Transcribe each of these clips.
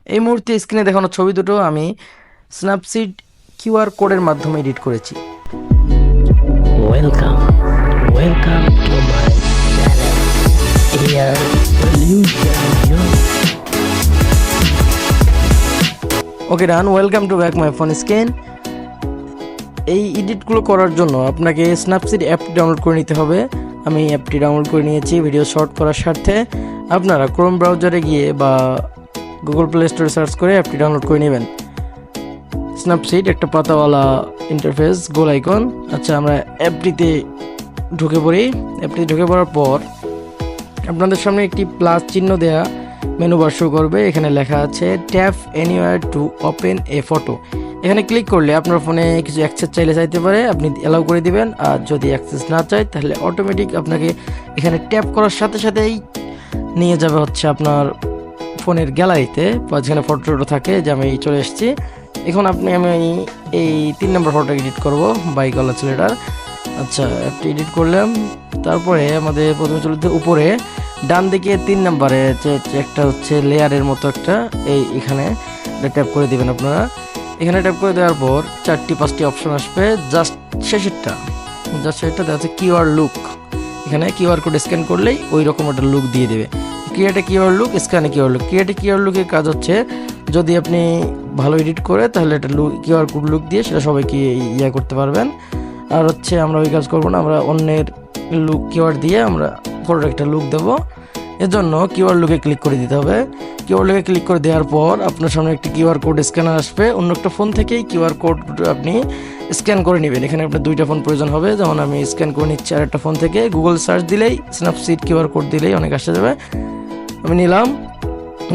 এই মুহূর্তে স্ক্রিনে দেখানো ছবি দুটো আমি স্ন্যাপসিড কিউআর কোডের মাধ্যমে এডিট করেছি। Welcome welcome to my channel air solution. Okay done, welcome to back my phone screen. এই এডিটগুলো করার জন্য আপনাকে স্ন্যাপসিড অ্যাপটি ডাউনলোড করে নিতে হবে। আমি অ্যাপটি ডাউনলোড করে নিয়েছি ভিডিও শর্ট করার স্বার্থে। আপনারা ক্রোম ব্রাউজারে গিয়ে বা গুগল প্লে স্টোরে সার্চ করে অ্যাপটি ডাউনলোড করে নেবেন। স্ন্যাপসিড একটা পাতাওয়ালা ইন্টারফেস, গোল আইকন। আচ্ছা, আমরা অ্যাপটিতে ঢুকে পড়ি। অ্যাপটিতে ঢুকে পড়ার পর আপনাদের সামনে একটি প্লাস চিহ্ন দেয়া মেনু বার শো করবে। এখানে লেখা আছে tap anywhere to open A photo. এখানে ক্লিক করলে আপনার ফোনে কিছু অ্যাক্সেস চাইলে চাইতে পারে, আপনি অ্যালাউ করে দিবেন। আর যদি অ্যাক্সেস না চাই তাহলে অটোমেটিক আপনাকে এখানে ট্যাপ করার সাথে সাথেই নিয়ে যাবে হচ্ছে আপনার ফোনের গ্যালারিতে, বা যেখানে ফটো থাকে। যে আমি চলে এসেছি এখন। আমি এই 3 নম্বর ফটো এডিট করব, বাইক ওয়ালা ছেলেটার। আচ্ছা, অ্যাপটি এডিট করলাম। তারপরে আমাদের প্রথমে চলে যেতে উপরে ডান দিকে 3 নম্বরে একটা হচ্ছে লেয়ারের মতো একটা, এখানে ট্যাপ করে দিবেন আপনারা। এখানে ট্যাপ করে দেওয়ার পর 4-5টি অপশন আসবে। জাস্ট শেষেরটা দেখা যাচ্ছে কিউআর লুক। এখানে কিউআর কোড স্ক্যান করলেই ওই রকম একটা লুক দিয়ে দেবে। Create a QR look, scan A QR look. Create a QR লুকের কাজ হচ্ছে, যদি আপনি ভালো এডিট করে তাহলে এটা কিউআর কোড লুক দিয়ে সেটা সবাইকে করতে পারবেন। আর হচ্ছে আমরা ওই কাজ করবো না, আমরা অন্যের লুক কিউআর দিয়ে আমরা ফটোর একটা লুক দেবো। এর জন্য কিউআর লুকে ক্লিক করে দিতে হবে। কিউআর লুকে ক্লিক করে দেওয়ার পর আপনার সামনে একটি কিউআর কোড স্ক্যানার আসবে। অন্য একটা ফোন থেকেই কিউআর কোড আপনি স্ক্যান করে নেবেন। এখানে আপনার 2টা ফোন প্রয়োজন হবে। যেমন আমি স্ক্যান করে নিচ্ছি আর একটা ফোন থেকে। গুগল সার্চ দিলেই স্ন্যাপসিড কিউআর কোড দিলেই অনেক আসে যাবে। আমি নিলাম।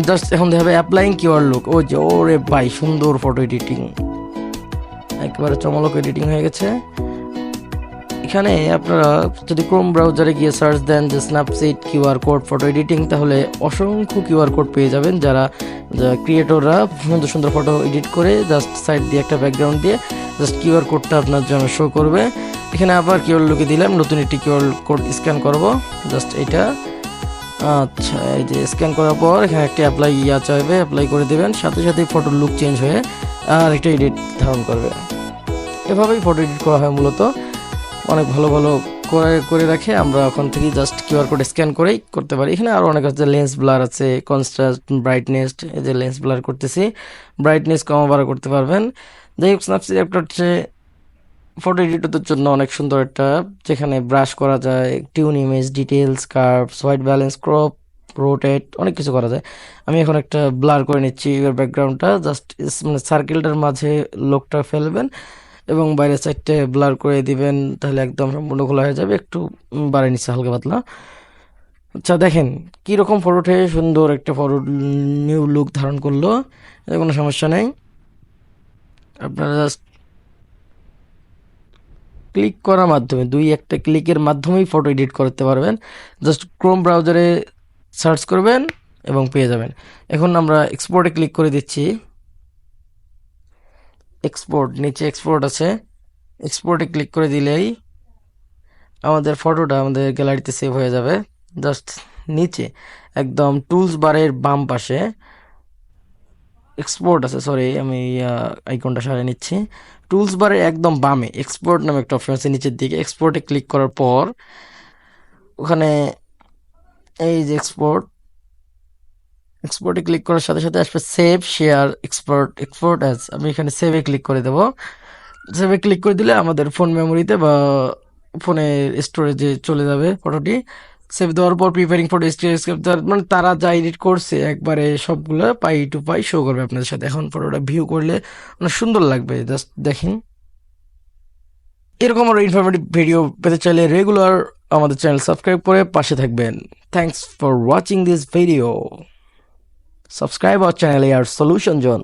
জাস্ট এখন দেখাবে অ্যাপ্লাইং কিউআর লুক। ও যে, ওরে ভাই, সুন্দর ফটো এডিটিং, একেবারে চমলক এডিটিং হয়ে গেছে। এখানে আপনারা যদি ক্রোম ব্রাউজারে গিয়ে সার্চ দেন যে Snapseed QR code photo editing, তাহলে অসংখ্য কিউআর কোড পেয়ে যাবেন। যারা ক্রিয়েটররা সুন্দর সুন্দর ফটো এডিট করে জাস্ট সাইড দিয়ে একটা ব্যাকগ্রাউন্ড দিয়ে জাস্ট কিউআর কোডটা আপনার জন্য শো করবে। এখানে আবার কিউআর লুকে দিলাম, নতুন একটি কিউআর কোড স্ক্যান করব, জাস্ট এটা। আচ্ছা, এই যে স্ক্যান করার পর এখানে একটি অ্যাপ্লাই চাইবে, অ্যাপ্লাই করে দেবেন। সাথে সাথে ফটোর লুক চেঞ্জ হয়ে আর একটা এডিট ধারণ করবে। এভাবেই ফটো এডিট করা হয় মূলত। অনেক ভালো ভালো করে রাখে। আমরা ওখান থেকে জাস্ট কিউআর কোড স্ক্যান করেই করতে পারি। এখানে আরও অনেক আছে, লেন্স ব্লার আছে, কনট্রাস্ট, ব্রাইটনেস। এই যে লেন্স ব্লার করতেছি, ব্রাইটনেস কমা বাড়া করতে পারবেন। যাই হোক, স্ন্যাপসিড একটা হচ্ছে ফটো এডিটরদের জন্য অনেক সুন্দর একটা অ্যাপ, যেখানে ব্রাশ করা যায়, tune image, details, curves, white balance, crop, rotate, অনেক কিছু করা যায়। আমি এখন একটা ব্লার করে নিচ্ছি এর ব্যাকগ্রাউন্ডটা। জাস্ট মানে সার্কেলটার মাঝে লোকটা ফেলবেন এবং বাইরের সাইডটা ব্লার করে দিবেন, তাহলে একদম সম্পূর্ণ খোলা হয়ে যাবে। একটু বাড়িয়ে নিচ্ছে হালকা পাতলা। আচ্ছা, দেখেন কীরকম ফটো উঠে, সুন্দর একটা ফটো নিউ লুক ধারণ করলো। কোনো সমস্যা নেই। আপনারা জাস্ট ক্লিক করার মাধ্যমে, 2-1টা ক্লিকের মাধ্যমেই ফটো এডিট করতে পারবেন। জাস্ট ক্রোম ব্রাউজারে সার্চ করবেন এবং পেয়ে যাবেন। এখন আমরা এক্সপোর্টে ক্লিক করে দিচ্ছি। এক্সপোর্ট, নিচে এক্সপোর্ট আছে, এক্সপোর্টে ক্লিক করে দিলেই আমাদের ফটোটা আমাদের গ্যালারিতে সেভ হয়ে যাবে। জাস্ট নিচে একদম টুলস বারের বাম পাশে এক্সপোর্ট আছে, সরি আমি আইকনটা সারিয়ে নিচ্ছি। টুলস বারের একদম বামে এক্সপোর্ট নামে একটা অপশন আছে নিচের দিকে। এক্সপোর্টে ক্লিক করার পর ওখানে এই যে এক্সপোর্টে ক্লিক করার সাথে সাথে আসবে সেভ, শেয়ার, এক্সপোর্ট অ্যাজ। আমি এখানে সেভে ক্লিক করে দেবো। সেভে ক্লিক করে দিলে আমাদের ফোন মেমোরিতে বা ফোনের স্টোরেজে চলে যাবে ফটোটি। সেভ দেওয়ার পর প্রিপেয়ারিং ফটো স্টোরেজ, মানে তারা যা এডিট করছে একবারে সবগুলো পাই টু পাই শো করবে আপনাদের সাথে। এখন ফটোটা ভিউ করলে অনেক সুন্দর লাগবে। জাস্ট দেখেন, এরকম আরও ইনফরমেটিভ ভিডিও পেতে চাইলে রেগুলার আমাদের চ্যানেল সাবস্ক্রাইব করে পাশে থাকবেন। Thanks for watching this video. Subscribe our channel air solution zone.